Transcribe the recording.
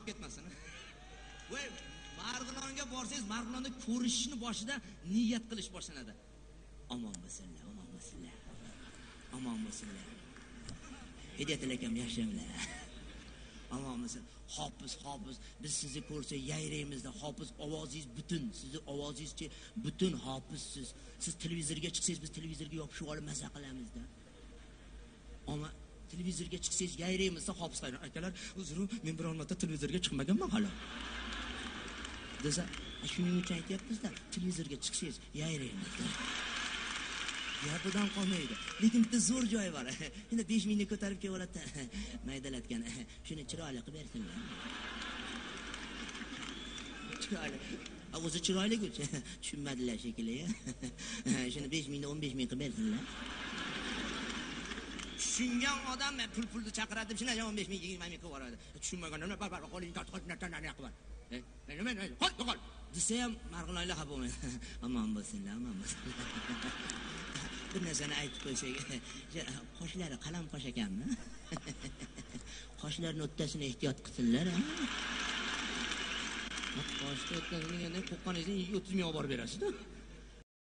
ketmasin. Voy, Marg'ilonga borsangiz, Marg'ilonda ko'rishishni boshida niyat qilish boshlanadi. Omon bo'lsinlar, omon bo'lsinlar. Omon bo'lsinlar. Hidayat akam yaxshimilar? Omon bo'lsin. Hofiz, biz sizni ko'rsak yayraymizda. Hofiz ovozingiz butun, sizni ovozingizchi butun hofizsiz. Siz televizorga chiqsangiz, biz televizorga yopishib olib maza qilamizda. Ammo televizorga chiqsangiz yayraymizda, hofiz aytadilar, "Uzr, men biror marta televizorga chiqmaganman hali." Desa, shuning uchun aytyapmiz-da, televizorga chiqsangiz yayraymizda. Gapidan qolmaydi. Lekin bitta zo'r joyi bor. Endi 5 mingni ko'tarib kelib maydalatgan. Shuni chiroyli qilib bersinlar. Chiroyli. O'zi chiroyli-ku. Tushunmadilar shekilli. Shuni 5 mingni 15 ming qilib bersinlar. Tushungan odam pulni chaqiradi deb shuni 15 ming 20 ming qilib yuboradi. Tushunmaganlar bar qo'ling tortqotni qilib. Nima? Qo'l. Desa ham Marg'ilonlar xafa bo'lmaydi. Aman bo'lsinlar, aman bo'lsinlar. Bir narsani aytib qo'ysak, qoshlari qalam qosh ekanmi? Qoshlarning o'ttasini ehtiyot qilsinlar. Qoshni o'ttasini qo'qqaningizda 30 ming olib berasiz-da.